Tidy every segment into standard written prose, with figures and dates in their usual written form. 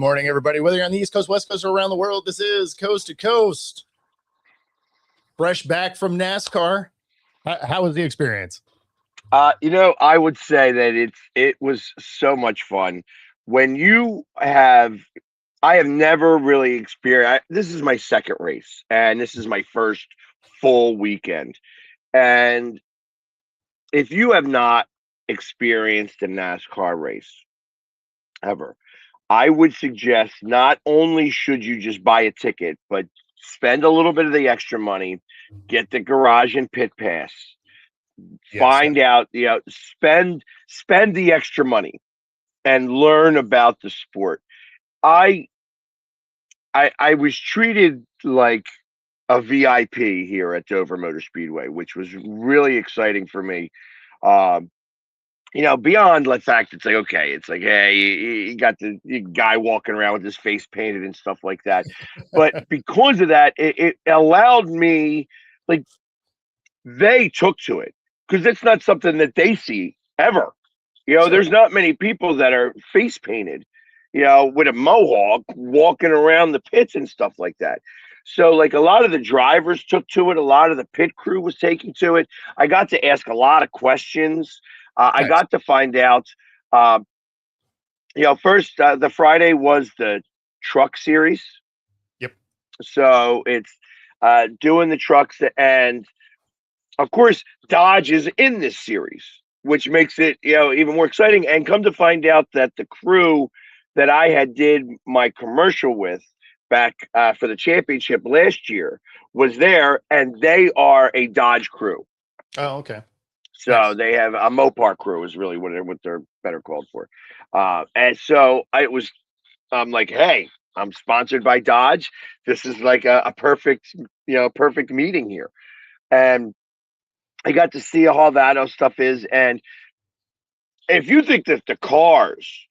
morning, everybody. Whether you're on the East Coast, West Coast, or around the world, this is Coast to Coast. Fresh back from NASCAR. How was the experience? I would say that it was so much fun. When I have never really experienced. This is my second race, and this is my first full weekend. And if you have not experienced a NASCAR race ever, I would suggest not only should you just buy a ticket, but spend a little bit of the extra money, get the garage and pit pass, find out, spend the extra money and learn about the sport. I I was treated like a VIP here at Dover Motor Speedway, which was really exciting for me. Um, beyond the fact it's like, okay, it's like, hey, you got the guy walking around with his face painted and stuff like that. But because of that, it allowed me, like, they took to it because it's not something that they see ever. Sure. There's not many people that are face painted, with a mohawk walking around the pits and stuff like that. So, like, a lot of the drivers took to it. A lot of the pit crew was taking to it. I got to ask a lot of questions. I Nice. got to find out, uh, first, the Friday was the truck series. Yep. So it's doing the trucks, and of course, Dodge is in this series, which makes it, even more exciting. And come to find out that the crew that I had did my commercial with back for the championship last year was there, and they are a Dodge crew. Oh, okay. So Nice. they have a Mopar crew is really what they're better called for. And so I'm like, hey, I'm sponsored by Dodge. This is like a perfect, perfect meeting here. And I got to see how that stuff is. And if you think that the cars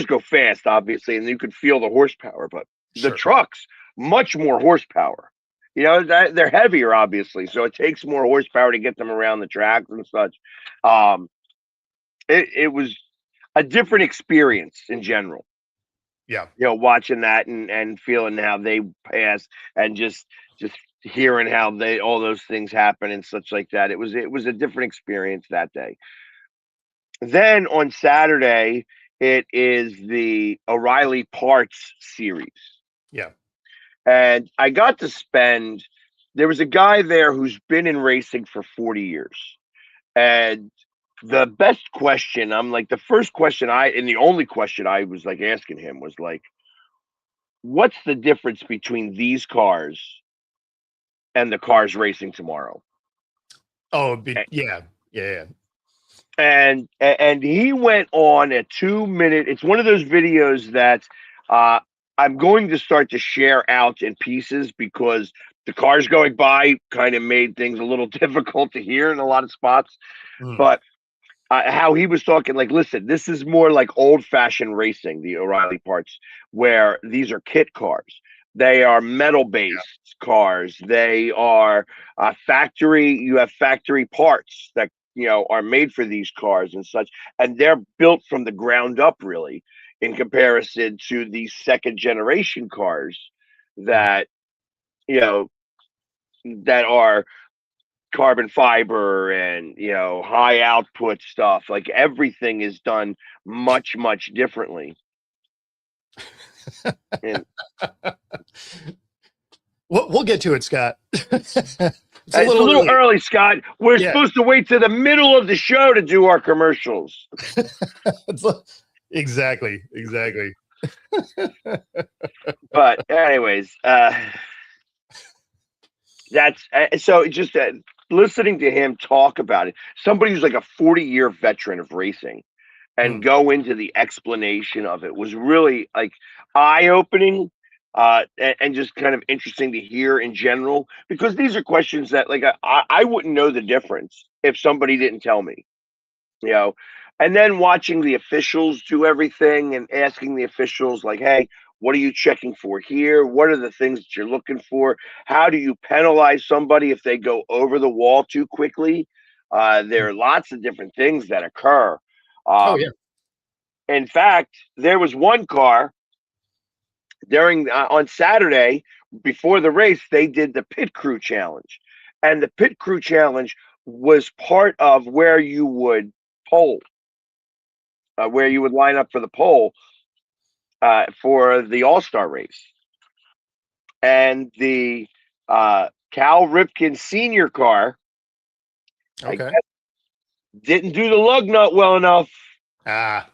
go fast, obviously, and you can feel the horsepower, but the Sure. trucks, much more horsepower. They're heavier, obviously, so it takes more horsepower to get them around the track and such. Um, it was a different experience in general. Yeah. Watching that and feeling how they pass and just hearing how all those things happen and such like that. It was a different experience that day. Then on Saturday, it is the O'Reilly Parts series. Yeah. And I got to there was a guy there who's been in racing for 40 years. And the best question, I'm like, the first question and the only question I was like asking him was like, what's the difference between these cars and the cars racing tomorrow? Oh, yeah. Yeah. And he went on a 2 minute. It's one of those videos that I'm going to start to share out in pieces because the cars going by kind of made things a little difficult to hear in a lot of spots. Mm. But how he was talking, like, listen, this is more like old fashioned racing, the O'Reilly Parts, where these are kit cars. They are metal based cars. They are factory. You have factory parts that are made for these cars and such, and they're built from the ground up, really, in comparison to these second generation cars that you know that are carbon fiber and high output stuff. Like, everything is done much differently. And We'll get to it, Scott. It's a it's a little early, Scott. We're supposed to wait to the middle of the show to do our commercials. Exactly. But anyways, that's so just listening to him talk about it. Somebody who's like a 40-year veteran of racing and go into the explanation of it was really like eye-opening. And just kind of interesting to hear in general, because these are questions that, like, I wouldn't know the difference if somebody didn't tell me, and then watching the officials do everything and asking the officials, like, hey, what are you checking for here? What are the things that you're looking for? How do you penalize somebody if they go over the wall too quickly? There are lots of different things that occur. Oh, yeah. In fact, there was one car during on Saturday before the race, they did the pit crew challenge, and the pit crew challenge was part of where you would poll, where you would line up for the poll for the All Star race, and the Cal Ripken Senior car, I Okay. guess, didn't do the lug nut well enough. Ah,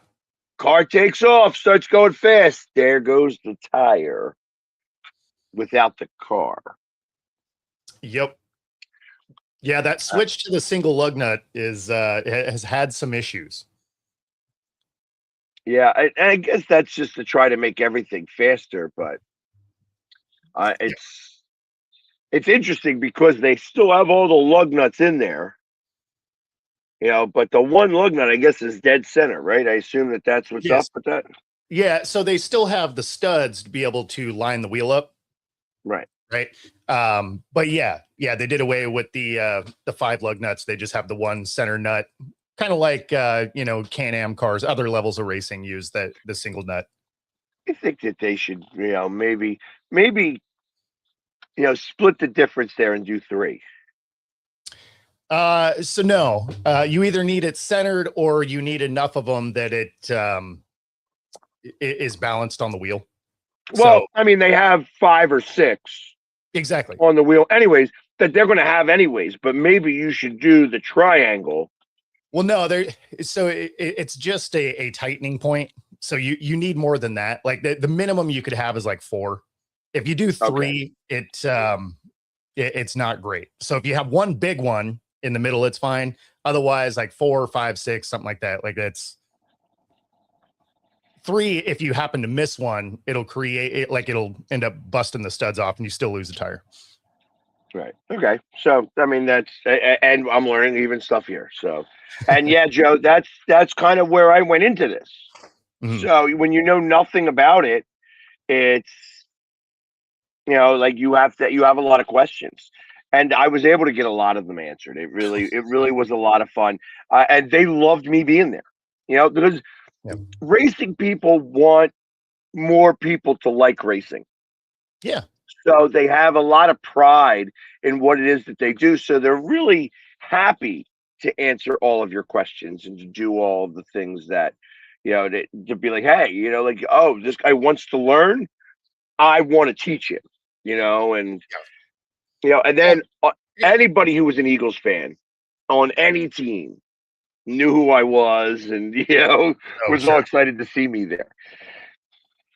Car takes off, starts going fast. There goes the tire without the car. yep. Yeah, that switch to the single lug nut has had some issues. Yeah, I guess that's just to try to make everything faster, but it's interesting because they still have all the lug nuts in there, but the one lug nut, I guess, is dead center, right? I assume that's what's up Yes. with that. Yeah, so they still have the studs to be able to line the wheel up, Right. right? But yeah, they did away with the 5 lug nuts. They just have the one center nut, kind of like Can-Am cars, other levels of racing use the single nut. I think that they should, maybe split the difference there and do 3. So no, you either need it centered or you need enough of them that it is balanced on the wheel. Well, I mean, they have 5 or 6 Exactly on the wheel, anyways, that they're going to have anyways. But maybe you should do the triangle. Well, no, it's just a tightening point. So you need more than that. Like the minimum you could have is like 4. If you do 3, it's not great. So if you have one big one in the middle, it's fine. Otherwise, like 4, 5, 6, something like that. Like that's 3. If you happen to miss one, it'll end up busting the studs off and you still lose the tire. Right. Okay. So, I mean, and I'm learning even stuff here. So, and yeah, Joe, that's kind of where I went into this. Mhm. So when you know nothing about it, it's, like you have a lot of questions, and I was able to get a lot of them answered. It really was a lot of fun. And they loved me being there, because Yeah. racing people want more people to like racing. Yeah. So they have a lot of pride in what it is that they do. So they're really happy to answer all of your questions and to do all of the things that, to be like, hey, like, oh, this guy wants to learn. I want to teach him, and, and then anybody who was an Eagles fan on any team knew who I was and, was all excited to see me there.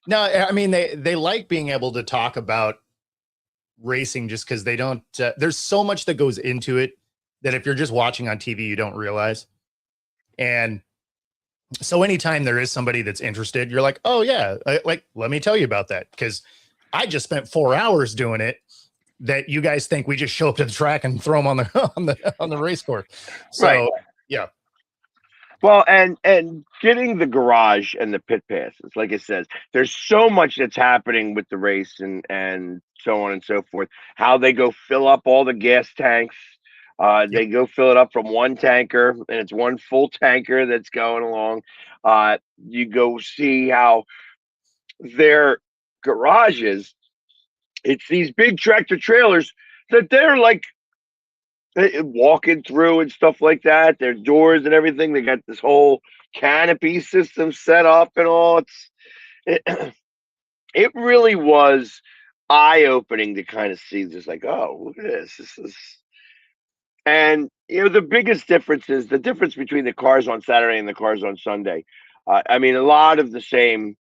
No, I mean, they like being able to talk about racing just because they don't, there's so much that goes into it that if you're just watching on TV, you don't realize. And so anytime there is somebody that's interested, you're like, oh yeah, let me tell you about that. Because I just spent 4 hours doing it that you guys think we just show up to the track and throw them on the race course. So Right. Yeah. Well, and getting the garage and the pit passes, like I said, there's so much that's happening with the race and so on and so forth. How they go fill up all the gas tanks. They go fill it up from one tanker, and it's one full tanker that's going along. You go see how their garages, it's these big tractor trailers that they're like walking through and stuff like that. Their doors and everything. They got this whole canopy system set up and all. It really was eye opening to kind of see this. Like, oh, look at this. This is, and the biggest difference is the difference between the cars on Saturday and the cars on Sunday. I mean, a lot of the same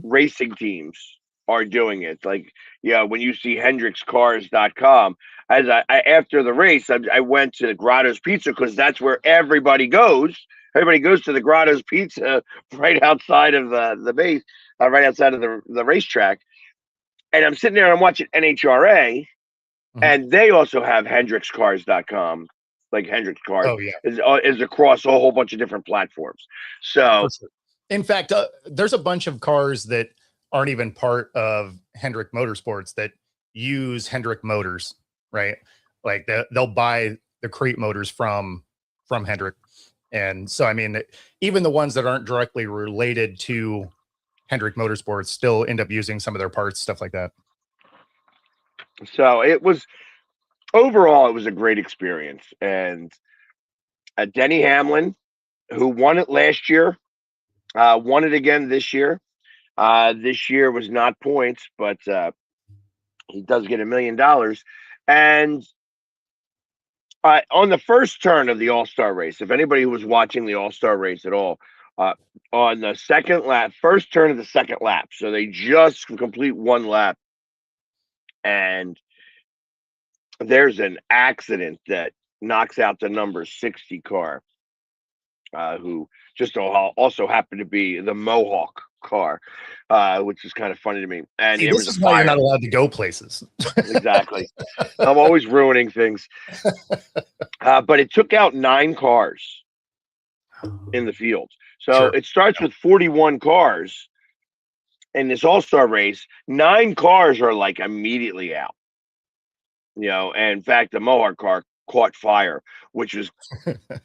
racing teams are doing it. Like, when you see HendricksCars.com, as I after the race, I went to Grotto's Pizza because that's where everybody goes. Everybody goes to the Grotto's Pizza right outside of the base, right outside of the racetrack. And I'm sitting there and I'm watching NHRA, and they also have HendricksCars.com. Like Hendricks Cars is across a whole bunch of different platforms. So, in fact, there's a bunch of cars that aren't even part of Hendrick Motorsports that use Hendrick motors, right? Like they'll buy the crate motors from Hendrick. And so, I mean, even the ones that aren't directly related to Hendrick Motorsports still end up using some of their parts, stuff like that. So it was overall, it was a great experience. And Denny Hamlin, who won it last year, won it again this year. This year was not points, but he does get $1 million. And on the first turn of the All-Star race, if anybody who was watching the All-Star race at all, on the second lap, first turn of the second lap, so they just complete one lap, and there's an accident that knocks out the number 60 car, who just also happened to be the Mohawk car, which is kind of funny to me. And See, there this was is a why you're fire. not allowed to go places. Exactly. I'm always ruining things. But it took out 9 cars in the field. So Sure. it starts with 41 cars in this All-Star race. 9 cars are like immediately out. And in fact, the Mohawk car caught fire, which was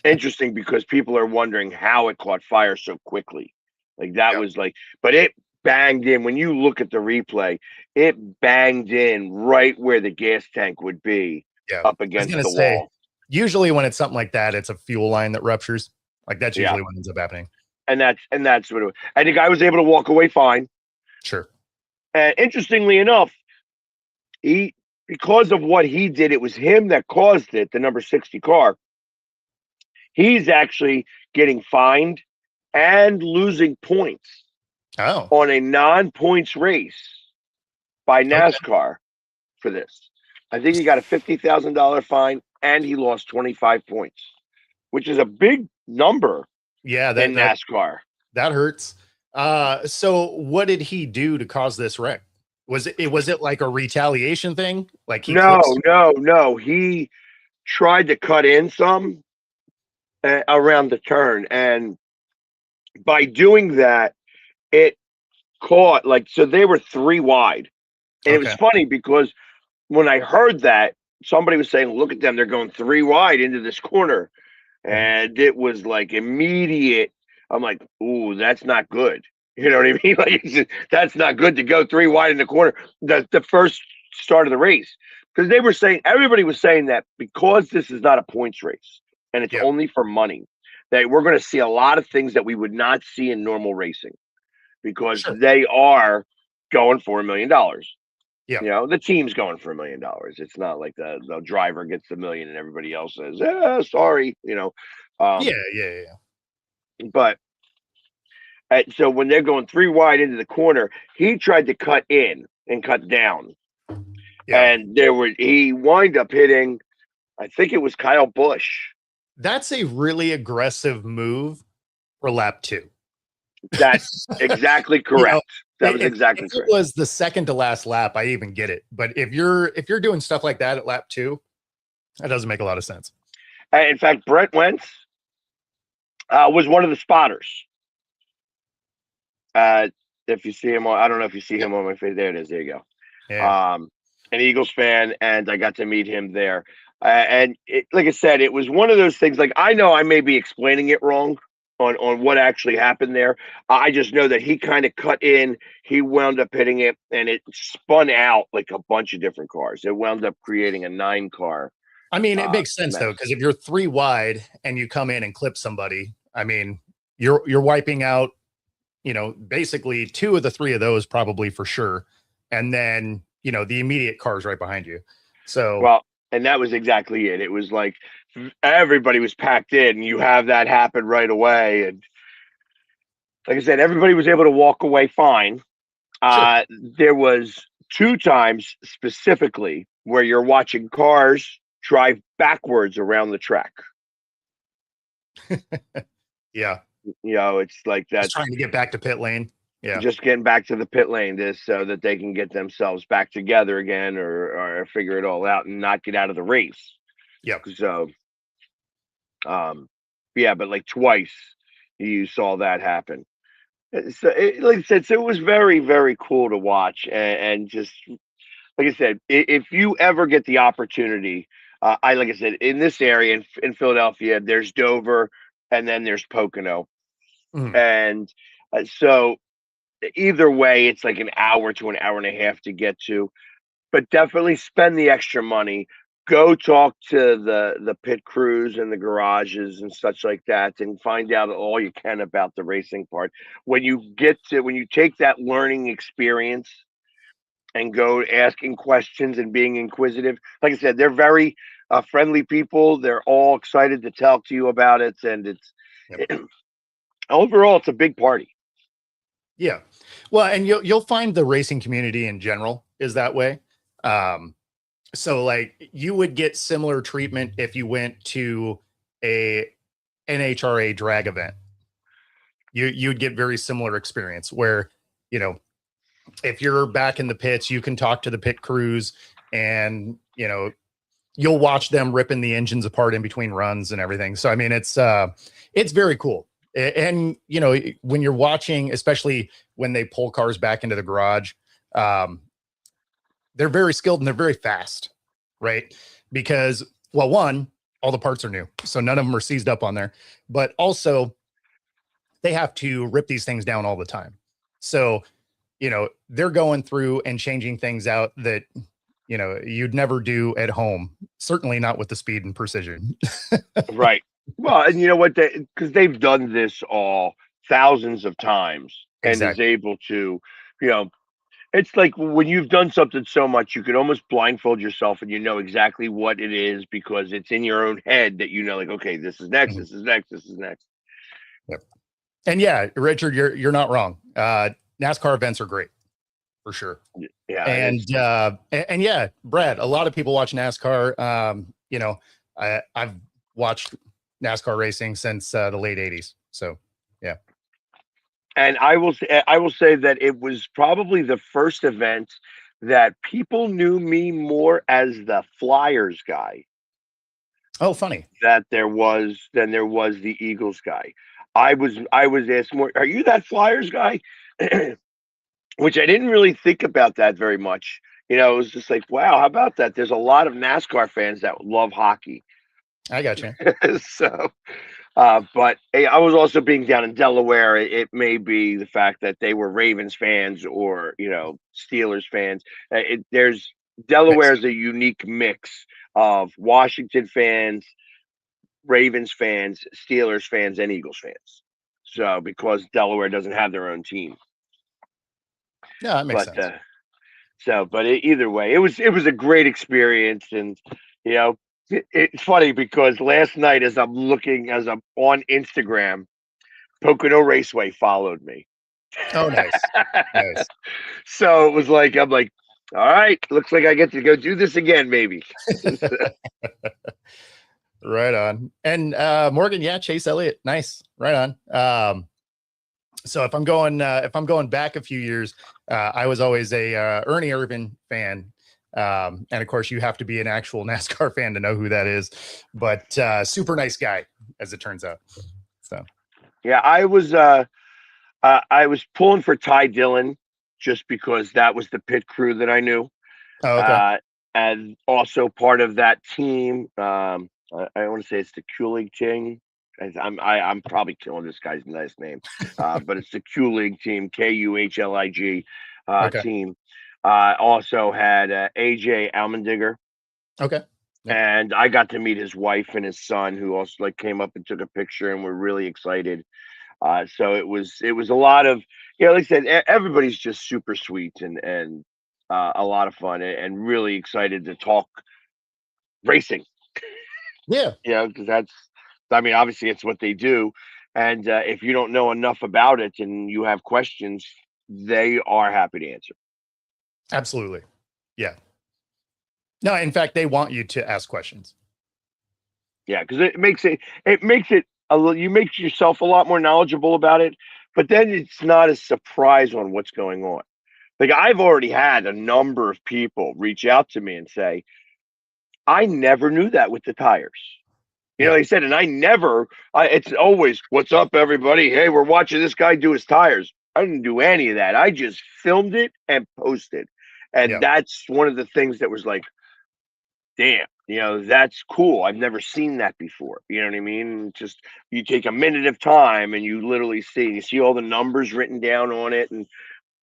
interesting because people are wondering how it caught fire so quickly. Like that Yep. was like, but it banged in. When you look at the replay, it banged in right where the gas tank would be, Yeah. up I was against gonna the say, wall. usually when it's something like that, it's a fuel line that ruptures. Like that's Yeah. usually what ends up happening. And that's what it was. And the guy was able to walk away fine. Sure. And interestingly enough, because of what he did, it was him that caused it, the number 60 car. He's actually getting fined and losing points Oh, on a non-points race by okay. NASCAR for this. I think he got a $50,000 fine and he lost 25 points, which is a big number Yeah, in that NASCAR. that hurts. So what did he do to cause this wreck? Was it like a retaliation thing? Like he No, clips? no. He tried to cut in some around the turn. And by doing that, it caught so they were 3 wide. And it was Okay. funny because when I heard that, somebody was saying, look at them, they're going 3 wide into this corner. And it was like immediate. I'm like, ooh, that's not good. You know what I mean? Like, that's not good to go 3 wide in the corner. The first start of the race. Because everybody was saying that because this is not a points race and it's Yep. only for money, that we're going to see a lot of things that we would not see in normal racing because Sure. they are going for $1 million. Yeah. The team's going for $1 million. It's not like the driver gets the million and everybody else says, sorry, Yeah. Um, Yeah. but so when they're going 3 wide into the corner, he tried to cut in and cut down. Yeah. And he wind up hitting, I think it was Kyle Busch. That's a really aggressive move for lap 2. That's exactly correct. That was exactly if it correct. was the second to last lap, I even get it. But if you're doing stuff like that at lap 2, that doesn't make a lot of sense. In fact, Brent Wentz was one of the spotters. If you see him I don't know if you see him on my face. There it is. There you go. Yeah. An Eagles fan, and I got to meet him there. And like I said, it was one of those things. Like I know I may be explaining it wrong on what actually happened there. I just know that he kind of cut in. He wound up hitting it, and it spun out like a bunch of different cars. It wound up creating a 9 car. I mean, it makes sense mess. though, because if you're 3 wide and you come in and clip somebody, I mean, you're wiping out, basically 2 of the 3 of those probably for sure, and then the immediate cars right behind you. So Well, and that was exactly it. It was like everybody was packed in. You have that happen right away, and like I said, everybody was able to walk away fine. sure. There was 2 times specifically where you're watching cars drive backwards around the track. Yeah, It's like just that's trying to get back to pit lane. Yeah, just getting back to the pit lane so that they can get themselves back together again or figure it all out and not get out of the race. yep. So, yeah, but like twice you saw that happen. So, like I said, so it was very, very cool to watch, and just like I said, if you ever get the opportunity, like I said, in this area in Philadelphia, there's Dover, and then there's Pocono, Mhm. and so either way, it's like an hour to an hour and a half to get to. But definitely spend the extra money. Go talk to the pit crews and the garages and such like that, and find out all you can about the racing part. When you take that learning experience and go asking questions and being inquisitive, like I said, they're very friendly people. They're all excited to talk to you about it, and Yep. overall, it's a big party. Yeah. Well, and you'll find the racing community in general is that way. So like you would get similar treatment if you went to a NHRA drag event. You'd get very similar experience where, you know, if you're back in the pits, you can talk to the pit crews and, you know, you'll watch them ripping the engines apart in between runs and everything. So I mean, it's very cool. And you know, when you're watching, especially when they pull cars back into the garage, they're very skilled and they're very fast, right? Because, well, one, all the parts are new, so none of them are seized up on there, but also they have to rip these things down all the time. So, you know, they're going through and changing things out that, you know, you'd never do at home, certainly not with the speed and precision. Right. Well, and you know what? Because they've done this all thousands of times and is Exactly. able to, you know, it's like when you've done something so much, you can almost blindfold yourself and you know exactly what it is because it's in your own head that you know, like, okay, this is next, Mhm. this is next, this is next. Yep. And yeah, Richard, you're not wrong. NASCAR events are great for sure. Yeah, And it's and yeah, Brad, a lot of people watch NASCAR. You know, I've watched NASCAR racing since the late 80s. So yeah. and I will say that it was probably the first event that people knew me more as the Flyers guy Oh, funny. that there was than there was the Eagles guy. I was asked more, are you that Flyers guy? Which I didn't really think about that very much. You know, it was just like, wow, how about that? There's a lot of NASCAR fans that love hockey. I got you. So, but hey, I was also being down in Delaware. It may be the fact that they were Ravens fans or, you know, Steelers fans. There's Makes Delaware sense. is a unique mix of Washington fans, Ravens fans, Steelers fans, and Eagles fans. So, because Delaware doesn't have their own team, Yeah, that makes but sense. either way, it was a great experience, and you know, it's funny because last night as I'm on Instagram, Pocono Raceway followed me. Oh, nice. Nice. So it was like I'm like, all right, looks like I get to go do this again, maybe. Right on. And Morgan, yeah, Chase Elliott. Nice. Right on. So if I'm going back a few years, I was always a Ernie Irvin fan. And of course you have to be an actual NASCAR fan to know who that is, but super nice guy as it turns out. So, Yeah, I was pulling for Ty Dillon just because that was the pit crew that I knew. oh, okay. uh, and also part of that team. I want to say it's the Kulig King. I'm probably killing this guy's last name, but it's the Kulig team, Kuhlig Okay. team. Also had AJ Almendinger, Okay. Yep. and I got to meet his wife and his son, who also like came up and took a picture, and were really excited. So it was a lot of, you know, like I said, everybody's just super sweet and a lot of fun, and really excited to talk racing. Yeah. You know, because I mean, obviously it's what they do, and if you don't know enough about it and you have questions, they are happy to answer. Absolutely. Yeah. No, in fact, they want you to ask questions. Yeah, because it makes it a little, you make yourself a lot more knowledgeable about it, but then it's not a surprise on what's going on. Like I've already had a number of people reach out to me and say, I never knew that with the tires. You know, Yeah. they said, and it's always, what's up, everybody? Hey, we're watching this guy do his tires. I didn't do any of that. I just filmed it and posted. And Yeah. that's one of the things that was like, damn, you know, that's cool. I've never seen that before. You know what I mean? Just you take a minute of time and you literally see all the numbers written down on it. And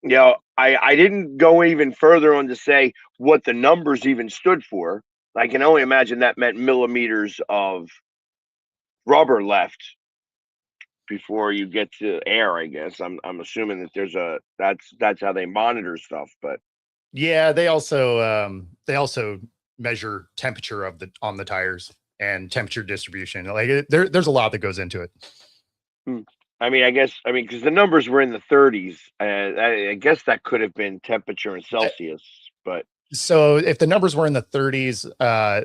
I didn't go even further on to say what the numbers even stood for. I can only imagine that meant millimeters of rubber left before you get to air. I guess I'm assuming that that's how they monitor stuff. But Yeah, they also measure temperature of the on the tires and temperature distribution. Like there's a lot that goes into it. hmm, I mean, because the numbers were in the 30s. I guess that could have been temperature in Celsius, but So if the numbers were in the 30s,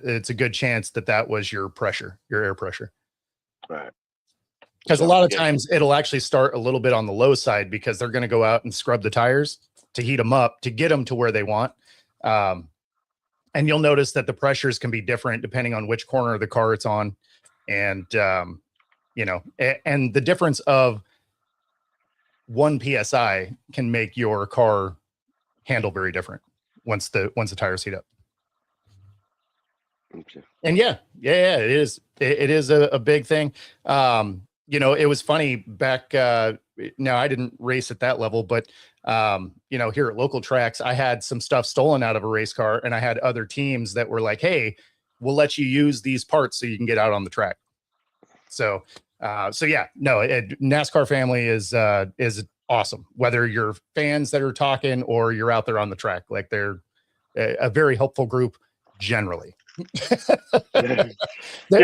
it's a good chance that that was your pressure, your air pressure. right. Because a So lot of yeah, times it'll actually start a little bit on the low side because they're going to go out and scrub the tires to heat them up to get them to where they want. Um, and you'll notice that the pressures can be different depending on which corner of the car it's on, and and the difference of 1 psi can make your car handle very different once the tires heat up. okay. And yeah, it is. It is a big thing. It was funny back. Now I didn't race at that level, but here at local tracks, I had some stuff stolen out of a race car, and I had other teams that were like, "Hey, we'll let you use these parts so you can get out on the track." So yeah, no, NASCAR family is awesome. Whether you're fans that are talking or you're out there on the track, like they're a very helpful group generally. Yeah,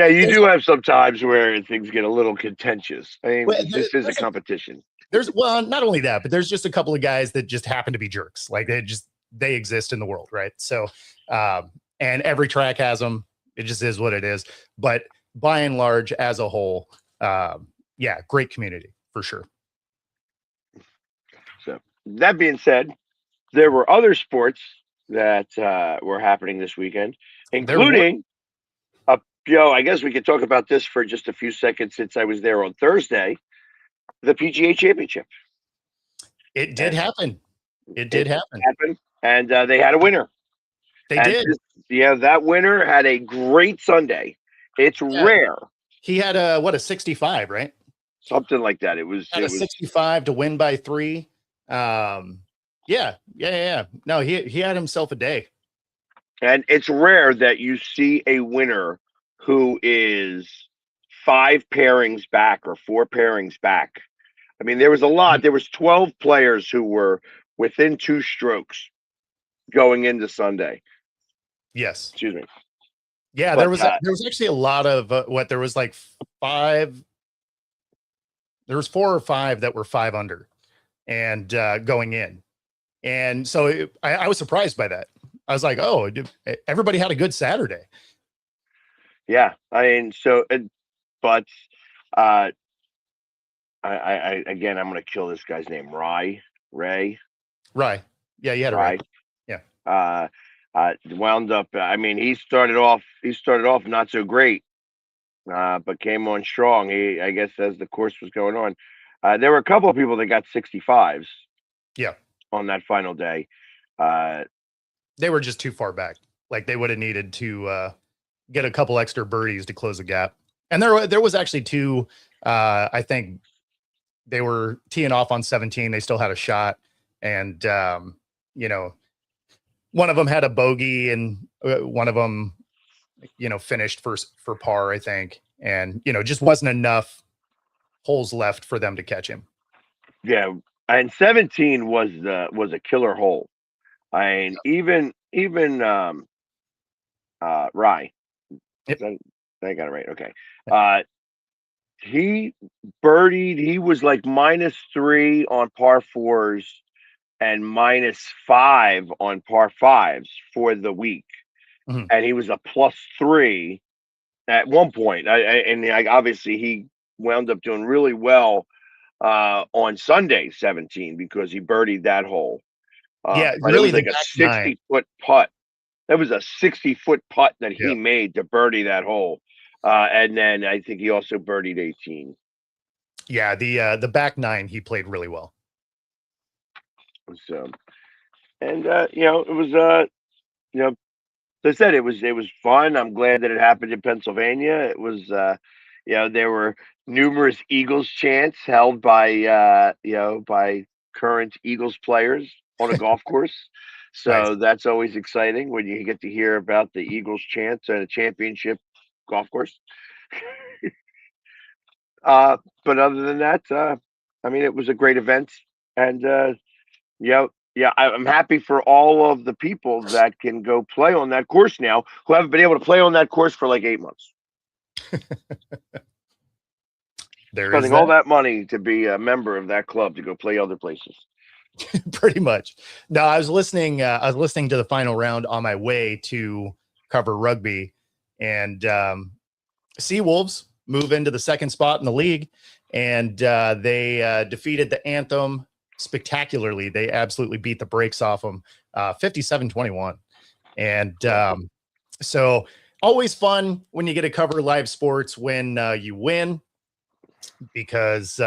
you There's do have some times where things get a little contentious. I well, mean, this is a competition. there's well, not only that, but there's just a couple of guys that just happen to be jerks. Like they exist in the world, right? So, and every track has them. It just is what it is. But by and large, as a whole, yeah, great community for sure. So that being said, there were other sports that were happening this weekend, There were including I guess we could talk about this for just a few seconds since I was there on Thursday, the PGA Championship. it did And happen. It it did happen. happened, and they had a winner. They And did. that winner had a great Sunday. It's Yeah, rare, he had a 65, right? something like that. It was Had a 65 to win by 3. Yeah. No, he had himself a day. and it's rare that you see a winner who is 5 pairings back or 4 pairings back. I mean, there was a lot. There was 12 players who were within 2 strokes going into Sunday. Yes. Excuse me. Yeah, But there was actually a lot of there was like 5. There was 4 or 5 that were 5 under and going in, and so I was surprised by that. I was like, oh, everybody had a good Saturday. yeah, I mean, but uh, I again, I'm going to kill this guy's name, Ray. Right? Yeah, you had it right. Right. Yeah. Wound up. I mean, he started off. Not so great, but came on strong. I guess, as the course was going on, there were a couple of people that got 65s. Yeah. On that final day. Uh, They were just too far back. Like they would have needed to get a couple extra birdies to close the gap. And there was actually 2. I think they were teeing off on 17. They still had a shot, and one of them had a bogey, and one of them, finished for par, I think, and just wasn't enough holes left for them to catch him. yeah, and 17 was a killer hole. I mean, even Rye. Yep. I got it right. Okay. Yep. He birdied. He was like -3 on par fours and -5 on par fives for the week, Mhm. and he was a +3 at one point. Obviously he wound up doing really well on Sunday 17 because he birdied that hole. Yeah, But it really was the like a back 9. 60-foot putt. That was a 60-foot putt that Yeah. he made to birdie that hole. And then I think he also birdied 18. Yeah, the back 9 he played really well. So, and it was as I said, it was fun. I'm glad that it happened in Pennsylvania. It was there were numerous Eagles chants held by by current Eagles players on a golf course. Nice. So that's always exciting when you get to hear about the Eagles chants at a championship golf course. But other than that, I mean, it was a great event, and yeah, yeah, I'm happy for all of the people that can go play on that course now, who haven't been able to play on that course for like 8 months, There is spending all that. that money to be a member of that club to go play other places. Pretty much. No, I was listening. I was listening to the final round on my way to cover rugby, and Seawolves move into the second spot in the league, and they defeated the Anthem spectacularly. They absolutely beat the brakes off them, 57-21. And so always fun when you get to cover live sports when you win, because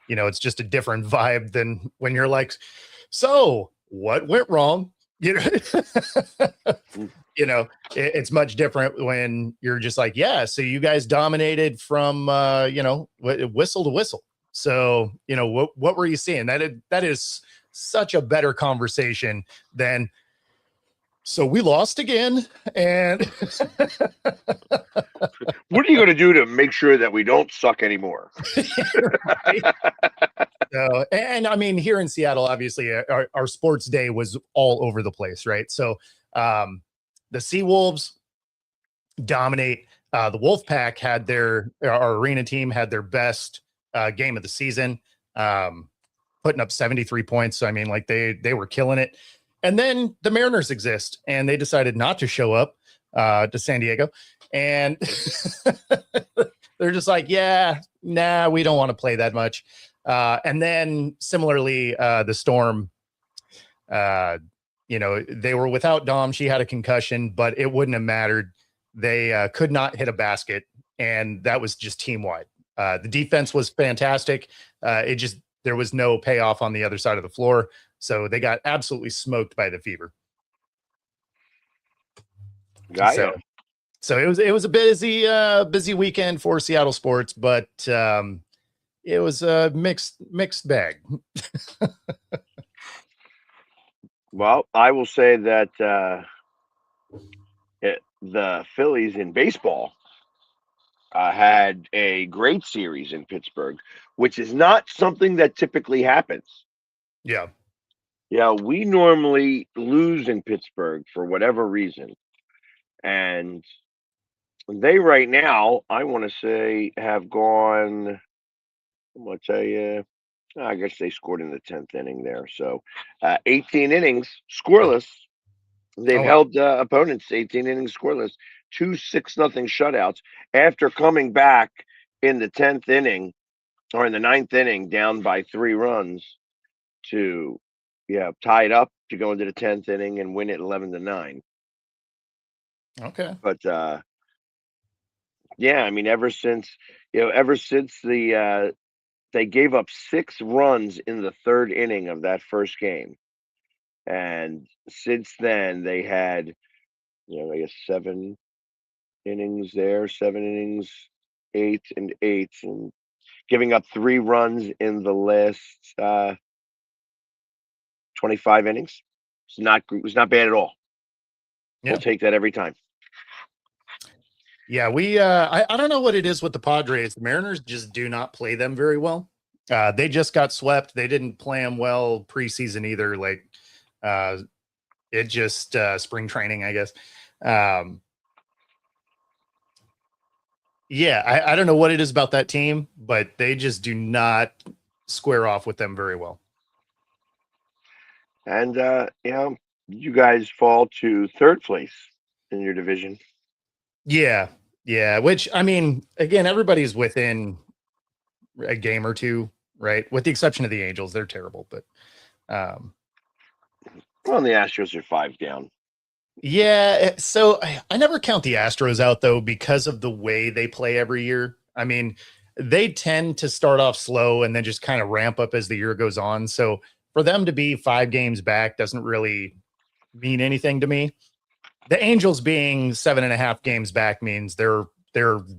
it's just a different vibe than when you're like, so what went wrong? It's much different when you're just like, yeah, so you guys dominated from whistle to whistle. So what were you seeing? That is such a better conversation than, so we lost again, and What are you going to do to make sure that we don't suck anymore? right? So, and I mean, here in Seattle, obviously, our sports day was all over the place, right? So, the Seawolves dominate. The Wolfpack had our arena team had their best game of the season, putting up 73 points. So, I mean, like they were killing it. And then the Mariners exist, and they decided not to show up to San Diego, and they're just like, yeah, nah, we don't want to play that much. And then similarly, the Storm, they were without Dom. She had a concussion, but it wouldn't have mattered. They could not hit a basket, and that was just team wide. The defense was fantastic. There was no payoff on the other side of the floor. So they got absolutely smoked by the Fever. So it was a busy weekend for Seattle sports, but it was a mixed bag. Well, I will say that the Phillies in baseball had a great series in Pittsburgh, which is not something that typically happens. Yeah. Yeah, we normally lose in Pittsburgh for whatever reason. And they right now, I want to say, have gone, I'm going to tell you, I guess they scored in the 10th inning there. So 18 innings scoreless. They've held opponents 18 innings scoreless, 2 6-0 shutouts after coming back in the 10th inning or in the 9th inning down by 3 runs to tie it up to go into the 10th inning and win it 11-9. Okay. But I mean, ever since the they gave up 6 runs in the 3rd inning of that first game, and since then they had I guess 7 innings there, 7 innings, 8 and 8, and giving up 3 runs in the last 25 innings. It was not bad at all. Yeah. We'll take that every time. Yeah, I don't know what it is with the Padres. The Mariners just do not play them very well. They just got swept. They didn't play them well preseason either. Like it just spring training, I guess. I don't know what it is about that team, but they just do not square off with them very well. And you guys fall to 3rd place in your division. Yeah. Which, I mean, again, everybody's within a game or two, right? With the exception of the Angels, they're terrible. But well, the Astros are 5 down. Yeah, so I never count the Astros out though because of the way they play every year. I mean, they tend to start off slow and then just kind of ramp up as the year goes on. So for them to be 5 games back doesn't really mean anything to me. The Angels being 7.5 games back means they're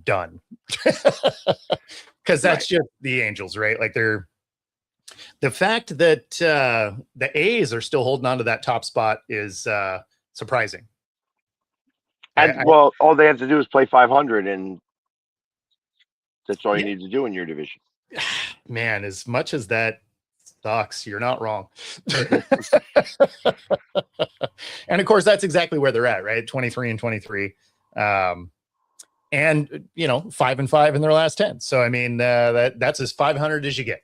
done. Because that's just the Angels, right? Like The fact that the A's are still holding on to that top spot is surprising. And well, all they have to do is play 500, and that's all you Yeah. need to do in your division. Man, as much as that sucks, you're not wrong. And of course, that's exactly where they're at, right? 23-23. And 5-5 in their last 10. So I mean, that's as 500 as you get.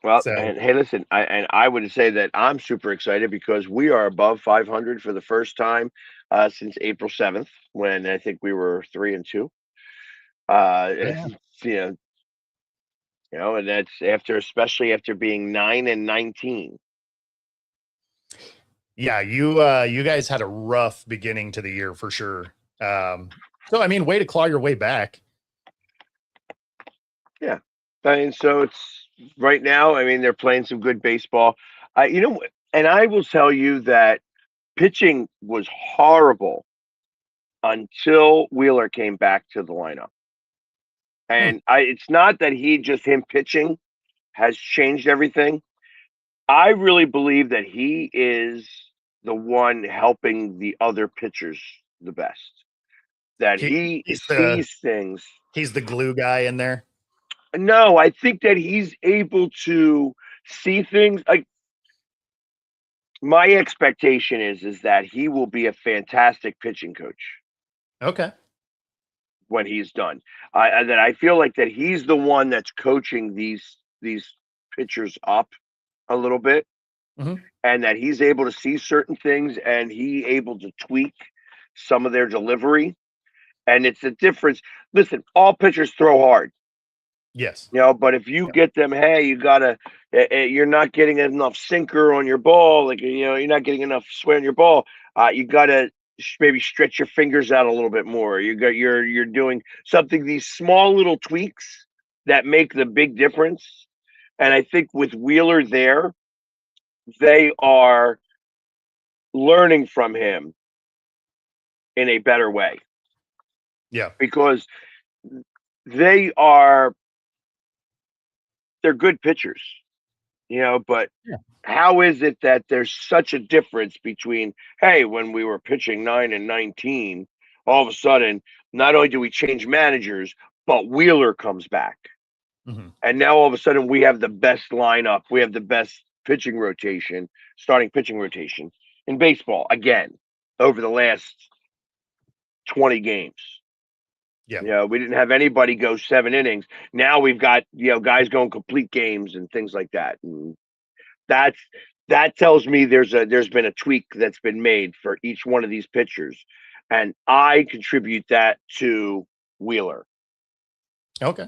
Well, So, and hey, listen, I would say that I'm super excited because we are above 500 for the first time since April 7th, when I think we were 3-2. yeah. You and that's especially after being 9-19. Yeah, you guys had a rough beginning to the year for sure. So I mean, way to claw your way back. Yeah, I mean, so it's right now. I mean, they're playing some good baseball. And I will tell you that pitching was horrible until Wheeler came back to the lineup. And it's not that him pitching has changed everything. I really believe that he is the one helping the other pitchers the best. That he sees things. He's the glue guy in there. No, I think that he's able to see things. Like, my expectation is that he will be a fantastic pitching coach. Okay. When he's done, I feel like that he's the one that's coaching these pitchers up a little bit, and that he's able to see certain things, and he able to tweak some of their delivery, and it's a difference. Listen, all pitchers throw hard. Yes. But if you get them, hey, you're not getting enough sinker on your ball, like, you're not getting enough sway on your ball. You gotta maybe stretch your fingers out a little bit more. You're doing something, these small little tweaks that make the big difference. And I think with Wheeler there, they are learning from him in a better way. Yeah. Because they're good pitchers, but how is it that there's such a difference between, hey, when we were pitching 9-19, all of a sudden, not only do we change managers, but Wheeler comes back. And now all of a sudden we have the best lineup. We have the best starting pitching rotation in baseball again over the last 20 games. Yeah. We didn't have anybody go 7 innings. Now we've got, guys going complete games and things like that. And that tells me there's been a tweak that's been made for each one of these pitchers. And I contribute that to Wheeler. Okay.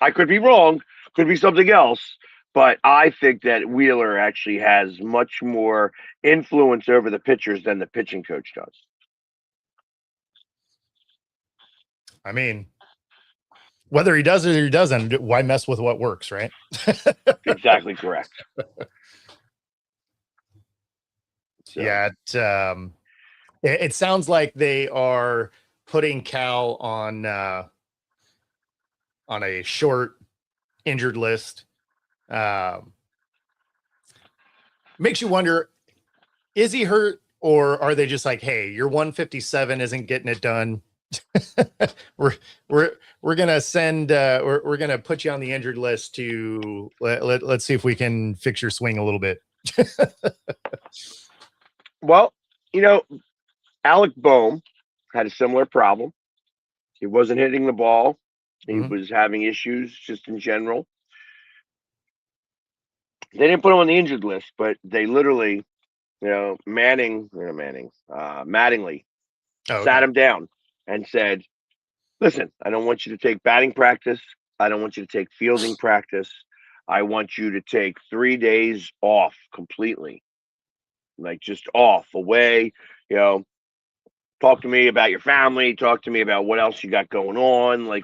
I could be wrong, could be something else, but I think that Wheeler actually has much more influence over the pitchers than the pitching coach does. I mean, whether he does it or he doesn't, why mess with what works, right? Exactly correct. So. Yeah, it sounds like they are putting Cal on a short injured list. Makes you wonder, is he hurt, or are they just like, hey, your 157 isn't getting it done? we're gonna send we're gonna put you on the injured list to let's see if we can fix your swing a little bit. Well, Alec Bohm had a similar problem. He wasn't hitting the ball. He was having issues just in general. They didn't put him on the injured list, but they literally, Mattingly sat him down and said, listen, I don't want you to take batting practice. I don't want you to take fielding practice. I want you to take 3 days off completely. Like, just off, away, talk to me about your family, talk to me about what else you got going on. Like,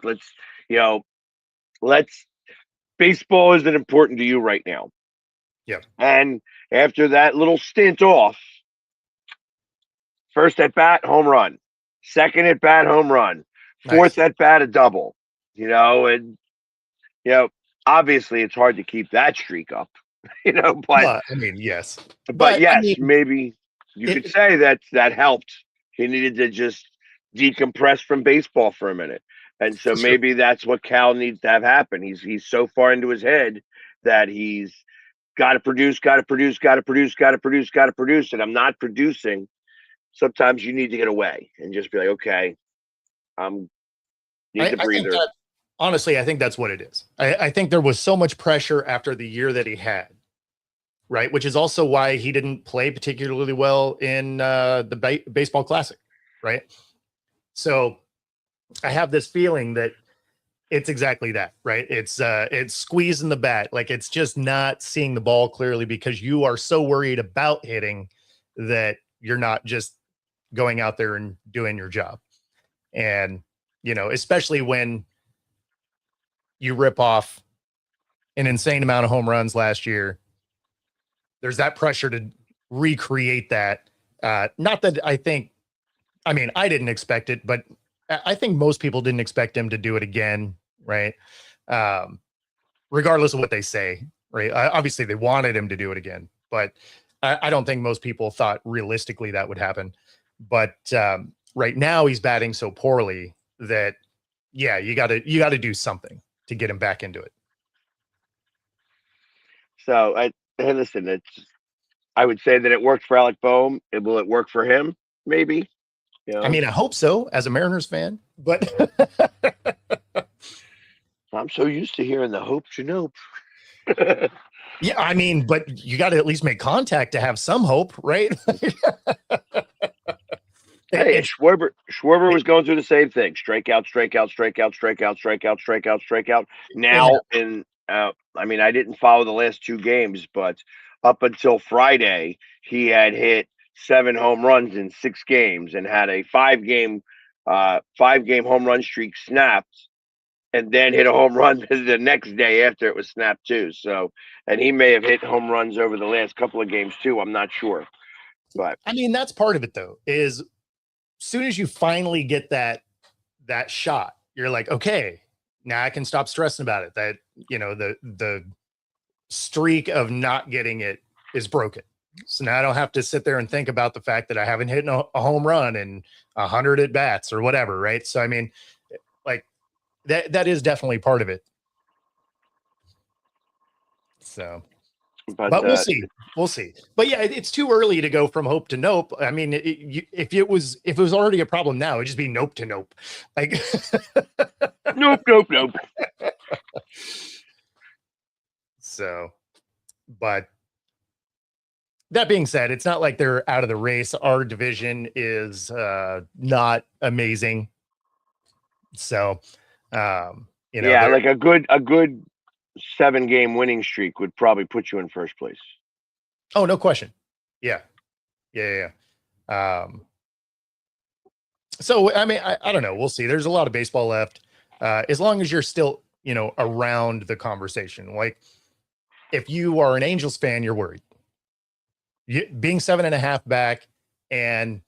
baseball isn't important to you right now. Yeah. And after that little stint off, first at bat, home run, second at bat, home run, fourth at bat, a double, and Obviously it's hard to keep that streak up, but Well, I mean, yes, but but I yes, mean, maybe you could it, say that helped. He needed to just decompress from baseball for a minute. And so for sure. maybe that's what Cal needs to have happen. He's so far into his head that he's got to produce, got to produce, got to produce, got to produce, got to produce, and I'm not producing. Sometimes you need to get away and just be like, okay, I'm need the I think breather. that honestly, I think that's what it is. I think there was so much pressure after the year that he had, right? Which is also why he didn't play particularly well in the baseball classic, right? So I have this feeling that it's exactly that, right? It's squeezing the bat, like it's just not seeing the ball clearly because you are so worried about hitting that you're not just going out there and doing your job. And especially when you rip off an insane amount of home runs last year, there's that pressure to recreate that. Not that I mean, I didn't expect it, but I think most people didn't expect him to do it again, right? Um, Regardless of what they say, right? Obviously, they wanted him to do it again, but I don't think most people thought realistically that would happen. But right now, he's batting so poorly that, yeah, you got to do something to get him back into it. So hey, listen, I would say that it worked for Alec Boehm. Will it work for him? Maybe. I mean, I hope so as a Mariners fan, but I'm so used to hearing the hope you know. yeah, I mean, but you got to at least make contact to have some hope, right? Hey, and It's Schwarber was going through the same thing: strikeout, strikeout, strikeout, strikeout, strikeout, strikeout, strikeout. Now, I mean, I didn't follow the last two games, but up until Friday, he had hit 7 home runs in 6 games and had a 5-game home run streak snapped, and then hit a home run the next day after it was snapped too. So, and he may have hit home runs over the last couple of games too. I'm not sure, but I mean, that's part of it though, is soon as you finally get that shot, you're like, okay, now I can stop stressing about it. That the streak of not getting it is broken. So now I don't have to sit there and think about the fact that I haven't hit a home run in 100 at bats or whatever, right? So I mean, like that is definitely part of it. So, but but we'll see. We'll see. But yeah, it's too early to go from hope to nope. I mean, if it was already a problem now, it'd just be nope to nope. Like, nope, nope, nope. So, but that being said, it's not like they're out of the race. Our division is not amazing. So, Yeah, like a good 7-game winning streak would probably put you in first place. Oh, no question. Yeah. So I mean, I don't know. We'll see. There's a lot of baseball left. As long as you're still, around the conversation. Like if you are an Angels fan, you're worried. Being 7.5 back and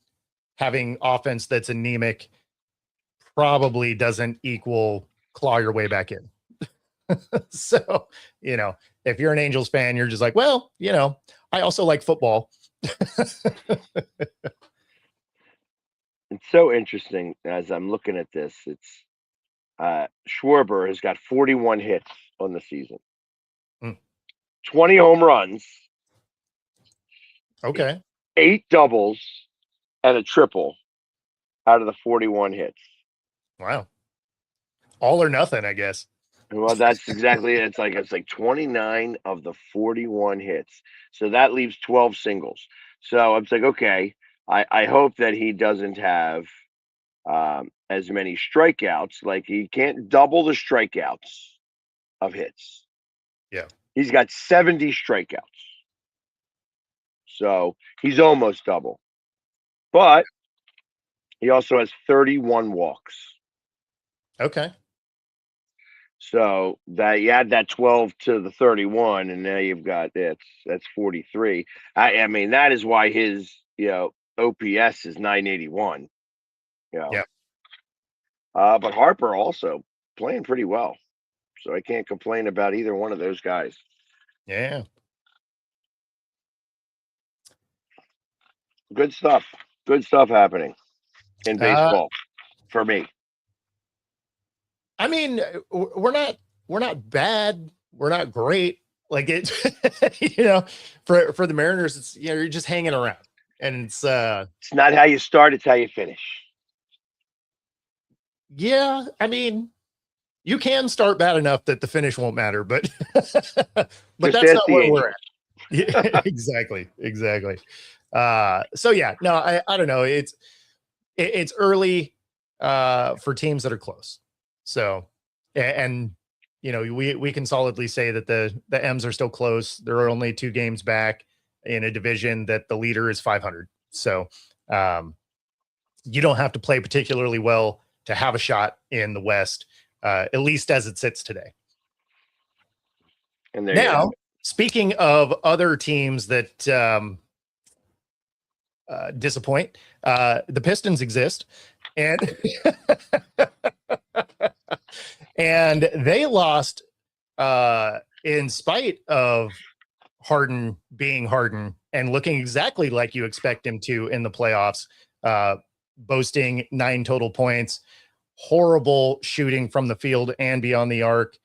having offense that's anemic probably doesn't equal claw your way back in. So, if you're an Angels fan, you're just like, well, I also like football. It's so interesting as I'm looking at this. It's Schwarber has got 41 hits on the season, 20 home runs, Okay, 8 doubles, and a triple out of the 41 hits. wow, all or nothing, I guess. Well, that's exactly it. It's like 29 of the 41 hits. So that leaves 12 singles. So I'm like, okay, I hope that he doesn't have as many strikeouts. Like he can't double the strikeouts of hits. Yeah. He's got 70 strikeouts. So he's almost double. But he also has 31 walks. Okay. So that you add that 12 to the 31, and now you've got that's 43. I mean, that is why his OPS is 981. Yeah. But Harper also playing pretty well. so I can't complain about either one of those guys. Yeah. Good stuff. Good stuff happening in Uh, baseball for me. I mean, we're not bad. We're not great. Like it, for the Mariners, it's you're just hanging around, and it's It's not how you start; it's how you finish. yeah. I mean, you can start bad enough that the finish won't matter, but but Just that's ask not the where Angels. we're at. Yeah, exactly. So yeah, no, I don't know. It's early for teams that are close. So and we can solidly say that the M's are still close. There are only 2 games back in a division that the leader is 500. So you don't have to play particularly well to have a shot in the West, at least as it sits today. And there you have Now, it. speaking of other teams that disappoint, the Pistons exist, and and they lost in spite of Harden being Harden and looking exactly like you expect him to in the playoffs, boasting 9 total points, horrible shooting from the field and beyond the arc.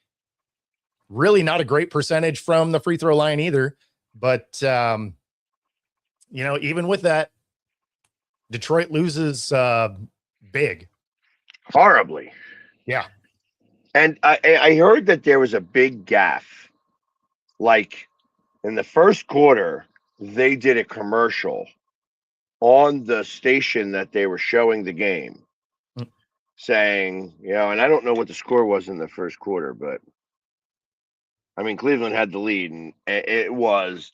Really not a great percentage from the free throw line either. But, even with that, Detroit loses big. Horribly. Yeah. And I heard that there was a big gaffe. Like in the first quarter, they did a commercial on the station that they were showing the game saying, and I don't know what the score was in the first quarter, but I mean, Cleveland had the lead, and it was